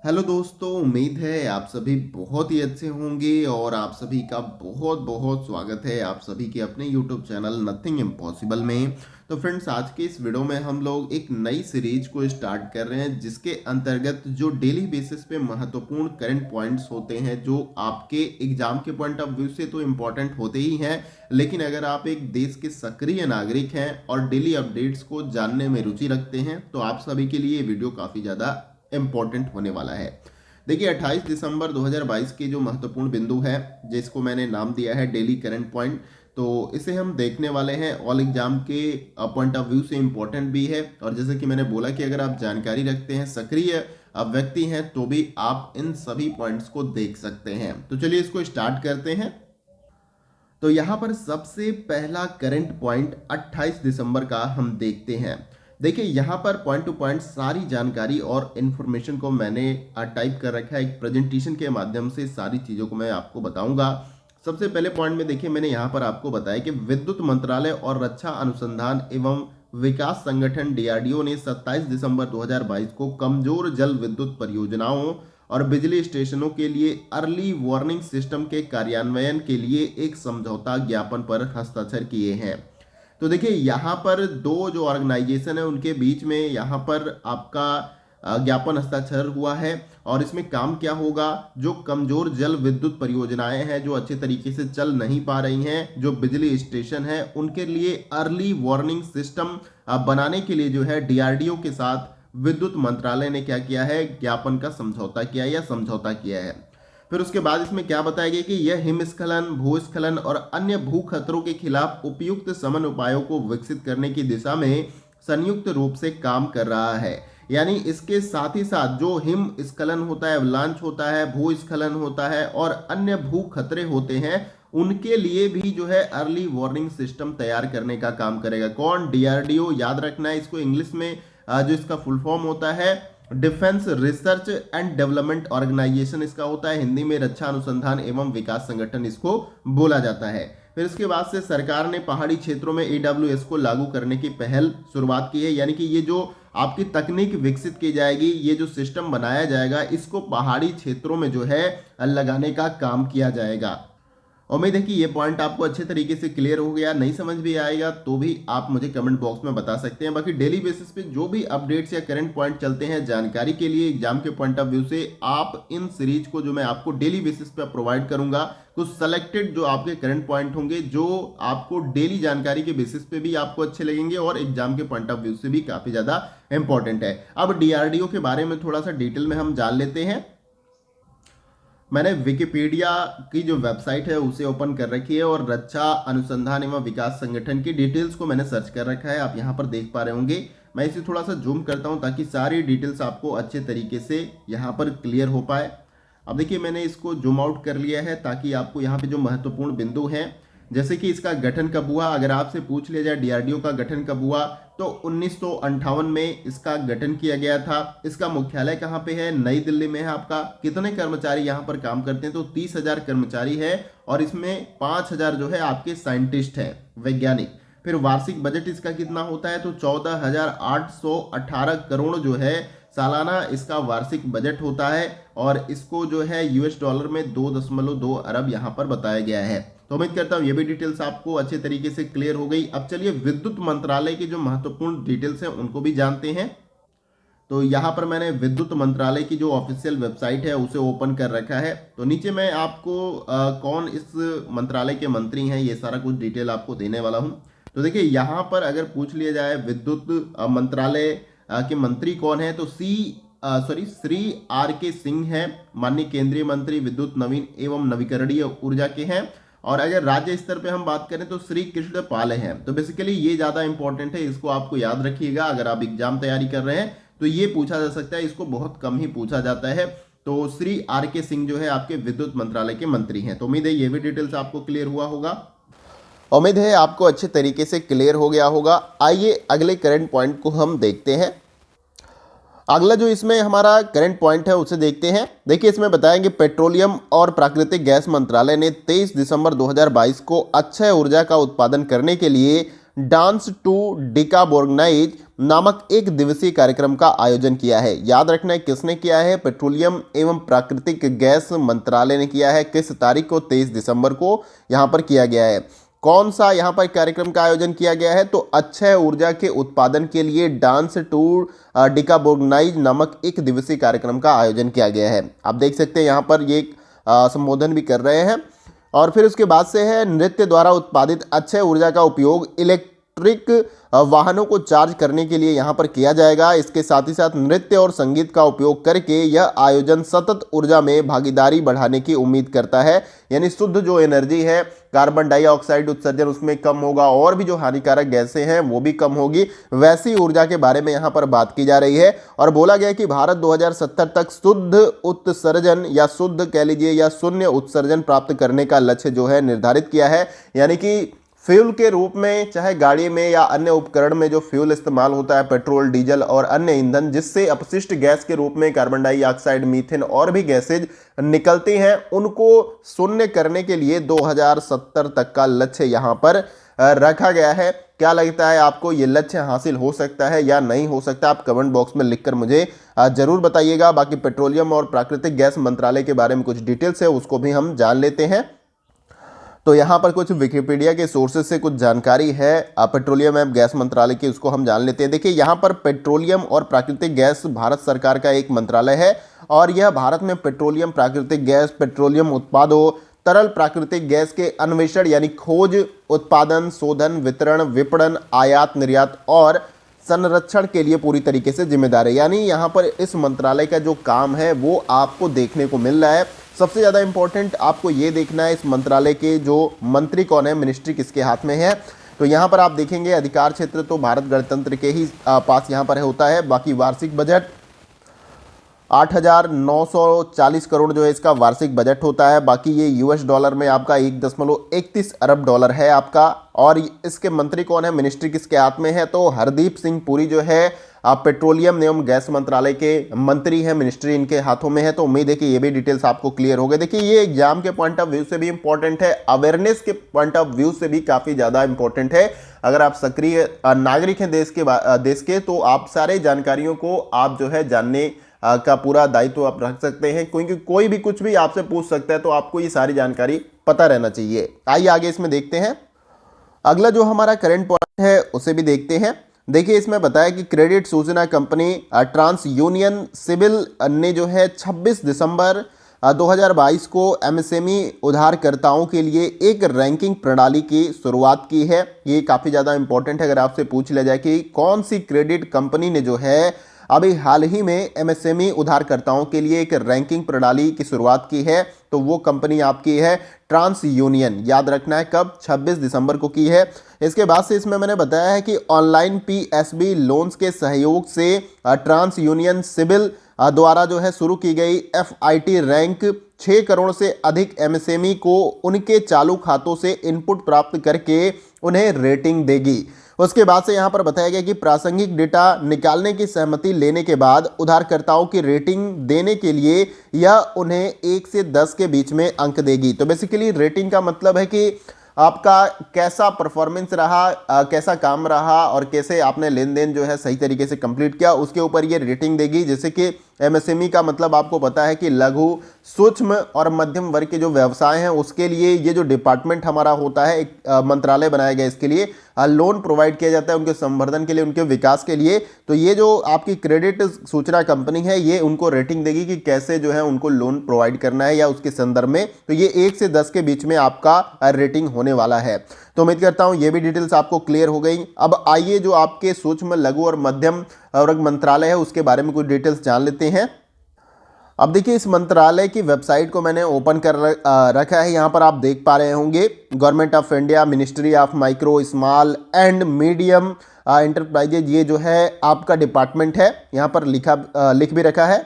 Hello दोस्तों, उम्मीद है आप सभी बहुत ही अच्छे होंगे और आप सभी का बहुत बहुत स्वागत है आप सभी के अपने यूट्यूब चैनल नथिंग इम्पॉसिबल में। तो फ्रेंड्स, आज के इस वीडियो में हम लोग एक नई सीरीज को स्टार्ट कर रहे हैं जिसके अंतर्गत जो डेली बेसिस पे महत्वपूर्ण करंट पॉइंट्स होते हैं जो आपके एग्जाम के पॉइंट ऑफ व्यू से तो इम्पोर्टेंट होते ही हैं, लेकिन अगर आप एक देश के सक्रिय नागरिक हैं और डेली अपडेट्स को जानने में रुचि रखते हैं तो आप सभी के लिए ये वीडियो काफ़ी ज़्यादा इम्पोर्टेंट होने वाला है। देखिए, 28 दिसंबर 2022 के जो महत्वपूर्ण बिंदु है जिसको मैंने नाम दिया है डेली करंट पॉइंट, तो इसे हम देखने वाले हैं। ऑल एग्जाम के पॉइंट ऑफ व्यू से इम्पोर्टेंट भी है और जैसे कि मैंने बोला कि अगर आप जानकारी रखते हैं, सक्रिय व्यक्ति हैं, तो भी आप इन सभी पॉइंट्स को देख सकते हैं। तो चलिए इसको स्टार्ट करते हैं। तो यहाँ पर सबसे पहला करंट पॉइंट 28 दिसंबर का हम देखते हैं। देखिए, यहाँ पर पॉइंट टू पॉइंट सारी जानकारी और इन्फॉर्मेशन को मैंने टाइप कर रखा है। एक प्रेजेंटेशन के माध्यम से सारी चीज़ों को मैं आपको बताऊंगा। सबसे पहले पॉइंट में देखिए, मैंने यहाँ पर आपको बताया कि विद्युत मंत्रालय और रक्षा अनुसंधान एवं विकास संगठन डीआरडीओ ने 27 दिसंबर 2022 को कमजोर जल विद्युत परियोजनाओं और बिजली स्टेशनों के लिए अर्ली वार्निंग सिस्टम के कार्यान्वयन के लिए एक समझौता ज्ञापन पर हस्ताक्षर किए हैं। तो देखिए, यहाँ पर दो जो ऑर्गेनाइजेशन है उनके बीच में यहाँ पर आपका ज्ञापन हस्ताक्षर हुआ है और इसमें काम क्या होगा, जो कमजोर जल विद्युत परियोजनाएं हैं जो अच्छे तरीके से चल नहीं पा रही हैं, जो बिजली स्टेशन है उनके लिए अर्ली वार्निंग सिस्टम बनाने के लिए जो है डीआरडीओ के साथ विद्युत मंत्रालय ने क्या किया है, ज्ञापन का समझौता किया या समझौता किया है। फिर उसके बाद इसमें क्या बताया गया कि यह हिमस्खलन, भूस्खलन और अन्य भू खतरों के खिलाफ उपयुक्त समन उपायों को विकसित करने की दिशा में संयुक्त रूप से काम कर रहा है। यानी इसके साथ ही साथ जो हिमस्खलन होता है, अवलांच होता है, भूस्खलन होता है और अन्य भू खतरे होते हैं, उनके लिए भी जो है अर्ली वार्निंग सिस्टम तैयार करने का काम करेगा। कौन? डीआरडीओ। याद रखना है इसको, इंग्लिश में जो इसका फुल फॉर्म होता है defence research and development organisation इसका होता है। हिंदी में रक्षा अनुसंधान एवं विकास संगठन इसको बोला जाता है। फिर इसके बाद से सरकार ने पहाड़ी क्षेत्रों में AWS को लागू करने की पहल शुरुआत की है। यानी कि ये जो आपकी तकनीक विकसित की जाएगी, ये जो सिस्टम बनाया जाएगा, इसको पहाड़ी क्षेत्रों में जो है लगाने का काम किया जाएगा। उम्मीद है कि ये पॉइंट आपको अच्छे तरीके से क्लियर हो गया। नहीं समझ भी आएगा तो भी आप मुझे कमेंट बॉक्स में बता सकते हैं। बाकी डेली बेसिस पे जो भी अपडेट्स या करंट पॉइंट चलते हैं जानकारी के लिए एग्जाम के पॉइंट ऑफ व्यू से, आप इन सीरीज को जो मैं आपको डेली बेसिस पे प्रोवाइड करूंगा, कुछ सेलेक्टेड जो आपके करंट पॉइंट होंगे जो आपको डेली जानकारी के बेसिस पे भी आपको अच्छे लगेंगे और एग्जाम के पॉइंट ऑफ व्यू से भी काफी ज्यादा इंपॉर्टेंट है। अब डीआरडीओ के बारे में थोड़ा सा डिटेल में हम जान लेते हैं। मैंने विकिपीडिया की जो वेबसाइट है उसे ओपन कर रखी है और रक्षा अनुसंधान एवं विकास संगठन की डिटेल्स को मैंने सर्च कर रखा है। आप यहाँ पर देख पा रहे होंगे। मैं इसे थोड़ा सा जूम करता हूँ ताकि सारी डिटेल्स आपको अच्छे तरीके से यहाँ पर क्लियर हो पाए। अब देखिए, मैंने इसको जूम आउट कर लिया है ताकि आपको यहाँ पे जो महत्वपूर्ण बिंदु हैं, जैसे कि इसका गठन कब हुआ, अगर आपसे पूछ लिया जाए डीआरडीओ का गठन कब हुआ, तो 1958 में इसका गठन किया गया था। इसका मुख्यालय कहाँ पे है? नई दिल्ली में है। आपका कितने कर्मचारी यहाँ पर काम करते हैं? तो 30,000 कर्मचारी है और इसमें 5,000 जो है आपके साइंटिस्ट हैं, वैज्ञानिक। फिर वार्षिक बजट इसका कितना होता है? तो 14,818 करोड़ जो है सालाना इसका वार्षिक बजट होता है और इसको जो है यूएस डॉलर में 2.2 अरब यहाँ पर बताया गया है। तो उम्मीद करता हूँ ये भी डिटेल्स आपको अच्छे तरीके से क्लियर हो गई। अब चलिए विद्युत मंत्रालय की जो महत्वपूर्ण डिटेल्स हैं उनको भी जानते हैं। तो यहाँ पर मैंने विद्युत मंत्रालय की जो ऑफिशियल वेबसाइट है उसे ओपन कर रखा है। तो नीचे मैं आपको कौन इस मंत्रालय के मंत्री हैं ये सारा कुछ डिटेल आपको देने वाला हूँ। तो देखिए, यहाँ पर अगर पूछ लिया जाए विद्युत मंत्रालय के मंत्री कौन है, तो श्री R.K. सिंह हैं। माननीय केंद्रीय मंत्री विद्युत नवीन एवं नवीकरणीय ऊर्जा के हैं। और अगर राज्य स्तर पे हम बात करें तो श्री कृष्ण पाल हैं। तो बेसिकली ये ज़्यादा इंपॉर्टेंट है, इसको आपको याद रखिएगा। अगर आप एग्जाम तैयारी कर रहे हैं तो ये पूछा जा सकता है, इसको बहुत कम ही पूछा जाता है। तो श्री R.K. सिंह जो है आपके विद्युत मंत्रालय के मंत्री हैं। तो उम्मीद है ये भी डिटेल्स आपको क्लियर हुआ होगा। उम्मीद है आपको अच्छे तरीके से क्लियर हो गया होगा। आइए अगले करंट पॉइंट को हम देखते हैं। अगला जो इसमें हमारा करंट पॉइंट है उसे देखते हैं। देखिए, इसमें बताएंगे पेट्रोलियम और प्राकृतिक गैस मंत्रालय ने 23 दिसंबर 2022 को अक्षय ऊर्जा का उत्पादन करने के लिए डांस टू डिकार्बोनाइज नामक एक दिवसीय कार्यक्रम का आयोजन किया है। याद रखना है किसने किया है, पेट्रोलियम एवं प्राकृतिक गैस मंत्रालय ने किया है। किस तारीख को, 23 दिसंबर को यहां पर किया गया है। कौन सा यहां पर कार्यक्रम का आयोजन किया गया है, तो अक्षय ऊर्जा के उत्पादन के लिए डांस टू डिकार्बोनाइज नामक एक दिवसीय कार्यक्रम का आयोजन किया गया है। आप देख सकते हैं यहां पर ये संबोधन भी कर रहे हैं। और फिर उसके बाद से है, नृत्य द्वारा उत्पादित अक्षय ऊर्जा का उपयोग इलेक्ट्रिक वाहनों को चार्ज करने के लिए यहाँ पर किया जाएगा। इसके साथ ही साथ नृत्य और संगीत का उपयोग करके यह आयोजन सतत ऊर्जा में भागीदारी बढ़ाने की उम्मीद करता है। यानी शुद्ध जो एनर्जी है, कार्बन डाइऑक्साइड उत्सर्जन उसमें कम होगा और भी जो हानिकारक गैसें हैं वो भी कम होगी। वैसी ऊर्जा के बारे में यहाँ पर बात की जा रही है। और बोला गया कि भारत 2070 तक शुद्ध उत्सर्जन या शुद्ध कह लीजिए या शून्य उत्सर्जन प्राप्त करने का लक्ष्य जो है निर्धारित किया है। यानी कि फ्यूल के रूप में, चाहे गाड़ी में या अन्य उपकरण में जो फ्यूल इस्तेमाल होता है, पेट्रोल, डीजल और अन्य ईंधन, जिससे अपशिष्ट गैस के रूप में कार्बन डाइऑक्साइड, मीथेन और भी गैसेज निकलती हैं, उनको शून्य करने के लिए 2070 तक का लक्ष्य यहां पर रखा गया है। क्या लगता है आपको, ये लक्ष्य हासिल हो सकता है या नहीं हो सकता? आप कमेंट बॉक्स में लिखकर मुझे जरूर बताइएगा। बाकी पेट्रोलियम और प्राकृतिक गैस मंत्रालय के बारे में कुछ डिटेल्स है, उसको भी हम जान लेते हैं। तो यहाँ पर कुछ विकिपीडिया के सोर्सेज से कुछ जानकारी है पेट्रोलियम एवं गैस मंत्रालय की, उसको हम जान लेते हैं। देखिए यहाँ पर पेट्रोलियम और प्राकृतिक गैस भारत सरकार का एक मंत्रालय है और यह भारत में पेट्रोलियम, प्राकृतिक गैस, पेट्रोलियम उत्पादों, तरल प्राकृतिक गैस के अन्वेषण यानी खोज, उत्पादन, शोधन, वितरण, विपणन, आयात, निर्यात और संरक्षण के लिए पूरी तरीके से जिम्मेदार है। यानी यहाँ पर इस मंत्रालय का जो काम है वो आपको देखने को मिल रहा है। सबसे ज़्यादा इंपॉर्टेंट आपको ये देखना है इस मंत्रालय के जो मंत्री कौन है, मिनिस्ट्री किसके हाथ में है। तो यहाँ पर आप देखेंगे अधिकार क्षेत्र तो भारत गणतंत्र के ही पास यहाँ पर होता है। बाकी वार्षिक बजट 8,940 करोड़ जो है इसका वार्षिक बजट होता है। बाकी ये यूएस डॉलर में आपका 1.31 अरब डॉलर है आपका। और इसके मंत्री कौन है, मिनिस्ट्री किसके हाथ में है, तो हरदीप सिंह पुरी जो है पेट्रोलियम एवं गैस मंत्रालय के मंत्री हैं, मिनिस्ट्री इनके हाथों में है। तो उम्मीद है कि ये भी डिटेल्स आपको क्लियर हो गए। देखिए ये एग्जाम के पॉइंट ऑफ व्यू से भी इंपॉर्टेंट है, अवेयरनेस के पॉइंट ऑफ व्यू से भी काफी ज्यादा इंपॉर्टेंट है। अगर आप सक्रिय नागरिक हैं देश के तो आप सारे जानकारियों को आप जो है जानने का पूरा दायित्व आप रख सकते हैं, क्योंकि कोई भी कुछ भी आपसे पूछ सकता है, तो आपको ये सारी जानकारी पता रहना चाहिए। आइए आगे इसमें देखते हैं। अगला जो हमारा करंट पॉइंट है उसे भी देखते हैं। देखिए इसमें बताया कि क्रेडिट सूचना कंपनी ट्रांस यूनियन सिविल ने जो है 26 दिसंबर 2022 को एमएसएमई उधारकर्ताओं के लिए एक रैंकिंग प्रणाली की शुरुआत की है। ये काफ़ी ज़्यादा इंपॉर्टेंट है। अगर आपसे पूछ लिया जाए कि कौन सी क्रेडिट कंपनी ने जो है अभी हाल ही में एमएसएमई उधारकर्ताओं के लिए एक रैंकिंग प्रणाली की शुरुआत की है, तो वो कंपनी आपकी है ट्रांस यूनियन। याद रखना है कब, 26 दिसंबर को की है। इसके बाद से इसमें मैंने बताया है कि ऑनलाइन पीएसबी लोन्स के सहयोग से ट्रांस यूनियन सिविल द्वारा जो है शुरू की गई एफआईटी रैंक 6 करोड़ से अधिक एमएसएमई को उनके चालू खातों से इनपुट प्राप्त करके उन्हें रेटिंग देगी। उसके बाद से यहाँ पर बताया गया कि प्रासंगिक डेटा निकालने की सहमति लेने के बाद उधारकर्ताओं की रेटिंग देने के लिए यह उन्हें 1 से 10 के बीच में अंक देगी। तो बेसिकली रेटिंग का मतलब है कि आपका कैसा परफॉर्मेंस रहा, कैसा काम रहा और कैसे आपने लेन देन जो है सही तरीके से कंप्लीट किया, उसके ऊपर ये रेटिंग देगी। जैसे कि एमएसएमई का मतलब आपको पता है कि लघु, सूक्ष्म और मध्यम वर्ग के जो व्यवसाय हैं उसके लिए ये जो डिपार्टमेंट हमारा होता है, एक मंत्रालय बनाया गया इसके लिए, लोन प्रोवाइड किया जाता है उनके संवर्धन के लिए, उनके विकास के लिए। तो ये जो आपकी क्रेडिट सूचना कंपनी है ये उनको रेटिंग देगी कि कैसे जो है उनको लोन प्रोवाइड करना है या उसके संदर्भ में। तो ये 1 से 10 के बीच में आपका रेटिंग होने वाला है। तो उम्मीद करता हूं ये भी डिटेल्स आपको क्लियर हो गई। अब आइए जो आपके सूक्ष्म, लघु और मध्यम वर्ग मंत्रालय है उसके बारे में कुछ डिटेल्स जान लेते हैं। अब देखिए इस मंत्रालय की वेबसाइट को मैंने ओपन कर रखा है। यहाँ पर आप देख पा रहे होंगे government of India, ministry of micro, small and medium enterprises, ये जो है आपका डिपार्टमेंट है। यहाँ पर लिख भी रखा है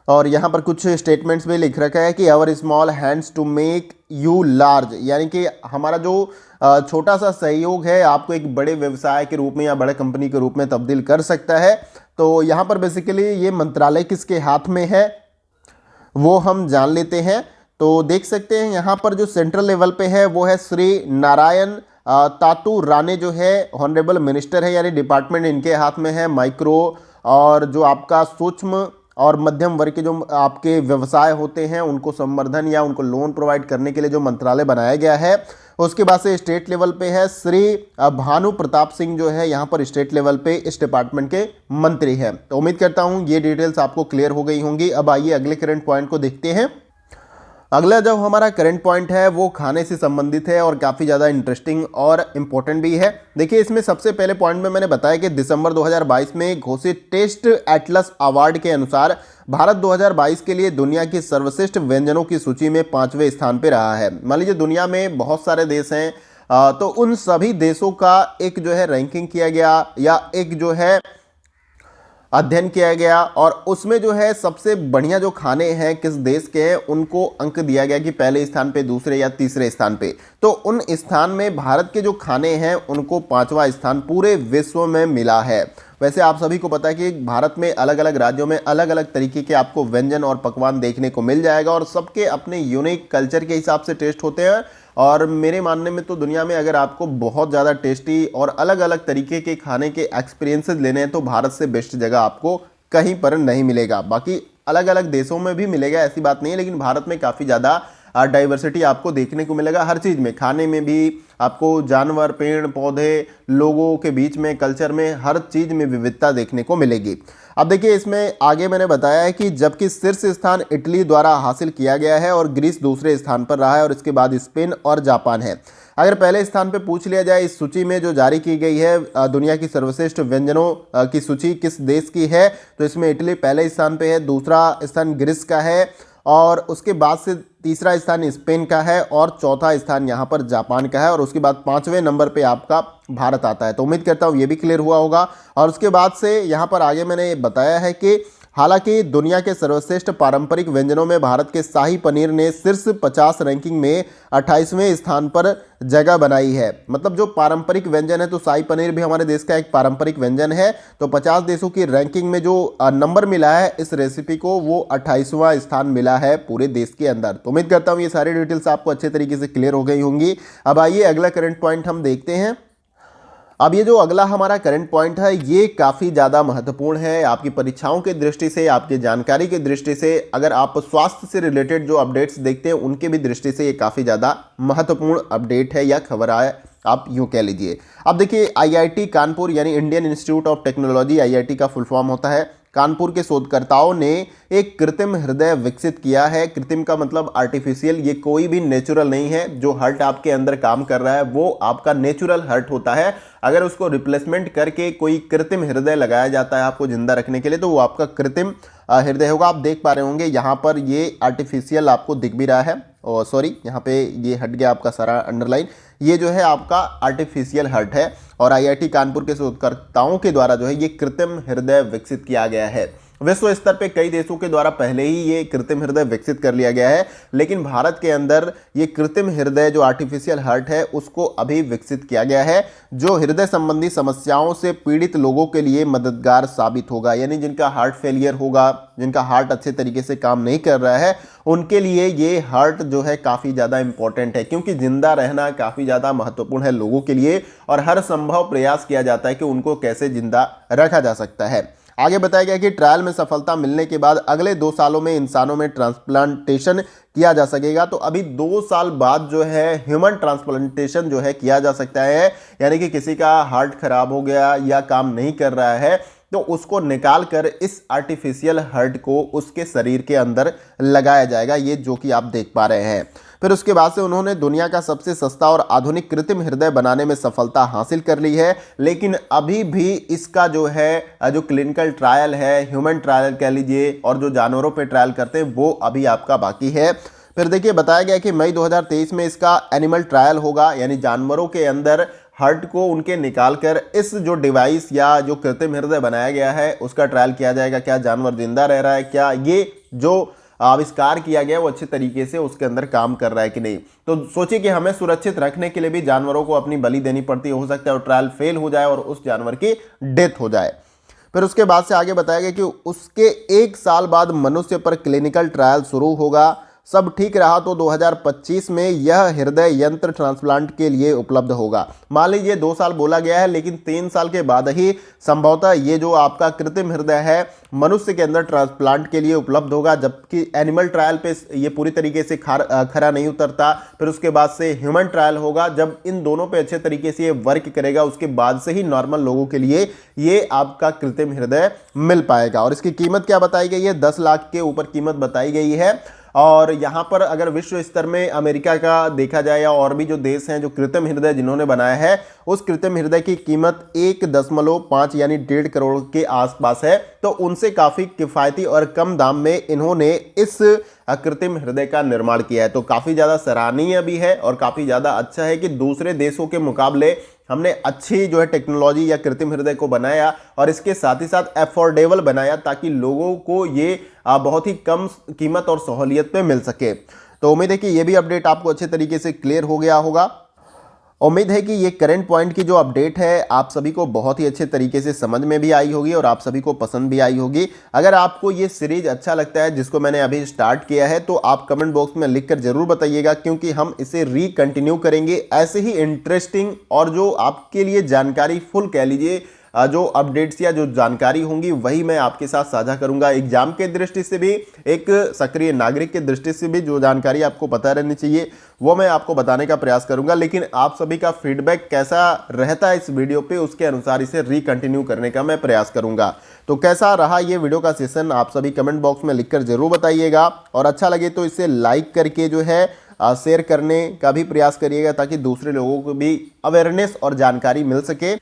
और यहाँ पर कुछ स्टेटमेंट्स में लिख रखा है कि our small hands to make you large, यानी कि हमारा जो छोटा सा सहयोग है आपको एक बड़े व्यवसाय के रूप में या बड़े कंपनी के रूप में तब्दील कर सकता है। तो यहाँ पर बेसिकली ये मंत्रालय किसके हाथ में है वो हम जान लेते हैं। तो देख सकते हैं यहाँ पर जो सेंट्रल लेवल पे है वो है श्री नारायण तातू राणे जो है ऑनरेबल मिनिस्टर है, यानी डिपार्टमेंट इनके हाथ में है। माइक्रो और जो आपका सूक्ष्म और मध्यम वर्ग के जो आपके व्यवसाय होते हैं उनको संवर्धन या उनको लोन प्रोवाइड करने के लिए जो मंत्रालय बनाया गया है। उसके बाद से स्टेट लेवल पे है श्री भानु प्रताप सिंह जो है यहाँ पर स्टेट लेवल पे इस डिपार्टमेंट के मंत्री हैं। तो उम्मीद करता हूँ ये डिटेल्स आपको क्लियर हो गई होंगी। अब आइए अगले करंट पॉइंट को देखते हैं। अगला जो हमारा करंट पॉइंट है वो खाने से संबंधित है और काफ़ी ज़्यादा इंटरेस्टिंग और इम्पोर्टेंट भी है। देखिए, इसमें सबसे पहले पॉइंट में मैंने बताया कि दिसंबर 2022 में घोषित टेस्ट एटलस अवार्ड के अनुसार भारत 2022 के लिए दुनिया की सर्वश्रेष्ठ व्यंजनों की सूची में 5वें स्थान पर रहा है। मान लीजिए दुनिया में बहुत सारे देश हैं, तो उन सभी देशों का एक जो है रैंकिंग किया गया या एक जो है अध्ययन किया गया और उसमें जो है सबसे बढ़िया जो खाने हैं किस देश के हैं उनको अंक दिया गया कि पहले स्थान पे, दूसरे या तीसरे स्थान पे। तो उन स्थान में भारत के जो खाने हैं उनको 5वां स्थान पूरे विश्व में मिला है। वैसे आप सभी को पता है कि भारत में अलग अलग राज्यों में अलग अलग तरीके के आपको व्यंजन और पकवान देखने को मिल जाएगा और सबके अपने यूनिक कल्चर के हिसाब से टेस्ट होते हैं। और मेरे मानने में तो दुनिया में अगर आपको बहुत ज़्यादा टेस्टी और अलग अलग तरीके के खाने के एक्सपीरियंसेस लेने हैं तो भारत से बेस्ट जगह आपको कहीं पर नहीं मिलेगा। बाकी अलग अलग देशों में भी मिलेगा, ऐसी बात नहीं है, लेकिन भारत में काफ़ी ज़्यादा डाइवर्सिटी आपको देखने को मिलेगा हर चीज़ में। खाने में भी आपको जानवर, पेड़ पौधे, लोगों के बीच में, कल्चर में, हर चीज़ में विविधता देखने को मिलेगी। अब देखिए, इसमें आगे मैंने बताया है कि जबकि शीर्ष स्थान इटली द्वारा हासिल किया गया है और ग्रीस दूसरे स्थान पर रहा है और इसके बाद स्पेन और जापान है। अगर पहले स्थान पर पूछ लिया जाए इस सूची में जो जारी की गई है दुनिया की सर्वश्रेष्ठ व्यंजनों की सूची किस देश की है, तो इसमें इटली पहले स्थान पे है, दूसरा स्थान ग्रीस का है और उसके बाद से तीसरा स्थान स्पेन का है और चौथा स्थान यहाँ पर जापान का है और उसके बाद 5वें नंबर पे आपका भारत आता है। तो उम्मीद करता हूँ ये भी क्लियर हुआ होगा। और उसके बाद से यहाँ पर आगे मैंने बताया है कि हालांकि दुनिया के सर्वश्रेष्ठ पारंपरिक व्यंजनों में भारत के शाही पनीर ने शीर्ष 50 रैंकिंग में 28वें स्थान पर जगह बनाई है। मतलब जो पारंपरिक व्यंजन है तो शाही पनीर भी हमारे देश का एक पारंपरिक व्यंजन है। तो 50 देशों की रैंकिंग में जो नंबर मिला है इस रेसिपी को वो 28वां स्थान मिला है पूरे देश के अंदर। तो उम्मीद करता हूँ ये सारी डिटेल्स आपको अच्छे तरीके से क्लियर हो गई होंगी। अब आइए अगला करंट पॉइंट हम देखते हैं। अब ये जो अगला हमारा करंट पॉइंट है ये काफ़ी ज़्यादा महत्वपूर्ण है आपकी परीक्षाओं की दृष्टि से, आपकी जानकारी की दृष्टि से। अगर आप स्वास्थ्य से रिलेटेड जो अपडेट्स देखते हैं उनके भी दृष्टि से ये काफ़ी ज़्यादा महत्वपूर्ण अपडेट है या खबर है, आप यूँ कह लीजिए। अब देखिए, आईआईटी कानपुर यानी Indian institute of technology, IIT का फुल फॉर्म होता है, कानपुर के शोधकर्ताओं ने एक कृत्रिम हृदय विकसित किया है। कृत्रिम का मतलब आर्टिफिशियल, ये कोई भी नेचुरल नहीं है। जो हार्ट आपके अंदर काम कर रहा है वो आपका नेचुरल हार्ट होता है। अगर उसको रिप्लेसमेंट करके कोई कृत्रिम हृदय लगाया जाता है आपको जिंदा रखने के लिए तो वो आपका कृत्रिम हृदय होगा। आप देख पा रहे होंगे यहाँ पर ये आर्टिफिशियल आपको दिख भी रहा है, और सॉरी यहाँ पे ये हट गया आपका सारा अंडरलाइन, ये जो है आपका आर्टिफिशियल हार्ट है। और आईआईटी कानपुर के शोधकर्ताओं के द्वारा जो है ये कृत्रिम हृदय विकसित किया गया है। विश्व स्तर पे कई देशों के द्वारा पहले ही ये कृत्रिम हृदय विकसित कर लिया गया है, लेकिन भारत के अंदर ये कृत्रिम हृदय जो आर्टिफिशियल हार्ट है उसको अभी विकसित किया गया है, जो हृदय संबंधी समस्याओं से पीड़ित लोगों के लिए मददगार साबित होगा। यानी जिनका हार्ट फेलियर होगा, जिनका हार्ट अच्छे तरीके से काम नहीं कर रहा है, उनके लिए ये हार्ट जो है काफ़ी ज़्यादा इंपॉर्टेंट है, क्योंकि जिंदा रहना काफ़ी ज़्यादा महत्वपूर्ण है लोगों के लिए और हर संभव प्रयास किया जाता है कि उनको कैसे जिंदा रखा जा सकता है। आगे बताया गया कि ट्रायल में सफलता मिलने के बाद अगले 2 सालों में इंसानों में ट्रांसप्लांटेशन किया जा सकेगा। तो अभी 2 साल बाद जो है ह्यूमन ट्रांसप्लांटेशन जो है किया जा सकता है। यानी कि किसी का हार्ट खराब हो गया या काम नहीं कर रहा है तो उसको निकाल कर इस आर्टिफिशियल हार्ट को उसके शरीर के अंदर लगाया जाएगा, ये जो कि आप देख पा रहे हैं। फिर उसके बाद से उन्होंने दुनिया का सबसे सस्ता और आधुनिक कृत्रिम हृदय बनाने में सफलता हासिल कर ली है, लेकिन अभी भी इसका जो है जो क्लिनिकल ट्रायल है, ह्यूमन ट्रायल कह लीजिए, और जो जानवरों पे ट्रायल करते हैं वो अभी आपका बाकी है। फिर देखिए, बताया गया कि मई 2023 में इसका एनिमल ट्रायल होगा, यानी जानवरों के अंदर हार्ट को उनके निकाल कर इस जो डिवाइस या जो कृत्रिम हृदय बनाया गया है उसका ट्रायल किया जाएगा। क्या जानवर जिंदा रह रहा है, क्या ये जो आविष्कार किया गया वो अच्छे तरीके से उसके अंदर काम कर रहा है कि नहीं। तो सोचिए कि हमें सुरक्षित रखने के लिए भी जानवरों को अपनी बलि देनी पड़ती है, हो सकता है वो ट्रायल फेल हो जाए और उस जानवर की डेथ हो जाए। फिर उसके बाद से आगे बताया गया कि उसके 1 साल बाद मनुष्य पर क्लिनिकल ट्रायल शुरू होगा। सब ठीक रहा तो 2025 में यह हृदय यंत्र ट्रांसप्लांट के लिए उपलब्ध होगा। मान लीजिए 2 साल बोला गया है, लेकिन 3 साल के बाद ही संभवतः ये जो आपका कृत्रिम हृदय है मनुष्य के अंदर ट्रांसप्लांट के लिए उपलब्ध होगा, जबकि एनिमल ट्रायल पे ये पूरी तरीके से खरा नहीं उतरता। फिर उसके बाद से ह्यूमन ट्रायल होगा। जब इन दोनों पे अच्छे तरीके से ये वर्क करेगा उसके बाद से ही नॉर्मल लोगों के लिए ये आपका कृत्रिम हृदय मिल पाएगा। और इसकी कीमत क्या बताई गई है? 10 लाख के ऊपर कीमत बताई गई है। और यहाँ पर अगर विश्व स्तर में अमेरिका का देखा जाए या और भी जो देश हैं जो कृत्रिम हृदय जिन्होंने बनाया है, उस कृत्रिम हृदय की कीमत 1.5 यानी 1.5 करोड़ के आसपास है। तो उनसे काफी किफायती और कम दाम में इन्होंने इस कृत्रिम हृदय का निर्माण किया है। तो काफी ज्यादा सराहनीय भी है और काफी ज्यादा अच्छा है कि दूसरे देशों के मुकाबले हमने अच्छी जो है टेक्नोलॉजी या कृत्रिम हृदय को बनाया और इसके साथ ही साथ अफोर्डेबल बनाया, ताकि लोगों को ये बहुत ही कम कीमत और सहूलियत पे मिल सके। तो उम्मीद है कि ये भी अपडेट आपको अच्छे तरीके से क्लियर हो गया होगा। उम्मीद है कि ये करंट पॉइंट की जो अपडेट है आप सभी को बहुत ही अच्छे तरीके से समझ में भी आई होगी और आप सभी को पसंद भी आई होगी। अगर आपको ये सीरीज अच्छा लगता है जिसको मैंने अभी स्टार्ट किया है, तो आप कमेंट बॉक्स में लिखकर जरूर बताइएगा, क्योंकि हम इसे कंटिन्यू करेंगे। ऐसे ही इंटरेस्टिंग और जो आपके लिए जानकारी फुल कह लीजिए जो अपडेट्स या जो जानकारी होंगी वही मैं आपके साथ साझा करूंगा। एग्जाम के दृष्टि से भी, एक सक्रिय नागरिक के दृष्टि से भी जो जानकारी आपको पता रहनी चाहिए वो मैं आपको बताने का प्रयास करूंगा। लेकिन आप सभी का फीडबैक कैसा रहता है इस वीडियो पे, उसके अनुसार इसे कंटिन्यू करने का मैं प्रयास करूंगा। तो कैसा रहा ये वीडियो का सेशन आप सभी कमेंट बॉक्स में लिखकर जरूर बताइएगा, और अच्छा लगे तो इसे लाइक करके जो है शेयर करने का भी प्रयास करिएगा, ताकि दूसरे लोगों को भी अवेयरनेस और जानकारी मिल सके।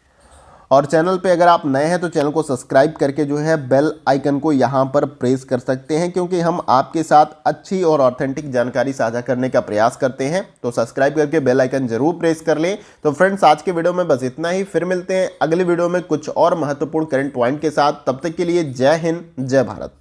और चैनल पे अगर आप नए हैं तो चैनल को सब्सक्राइब करके जो है बेल आइकन को यहाँ पर प्रेस कर सकते हैं, क्योंकि हम आपके साथ अच्छी और ऑथेंटिक जानकारी साझा करने का प्रयास करते हैं। तो सब्सक्राइब करके बेल आइकन जरूर प्रेस कर लें। तो फ्रेंड्स, आज के वीडियो में बस इतना ही। फिर मिलते हैं अगले वीडियो में कुछ और महत्वपूर्ण करंट पॉइंट के साथ। तब तक के लिए जय हिंद, जय भारत।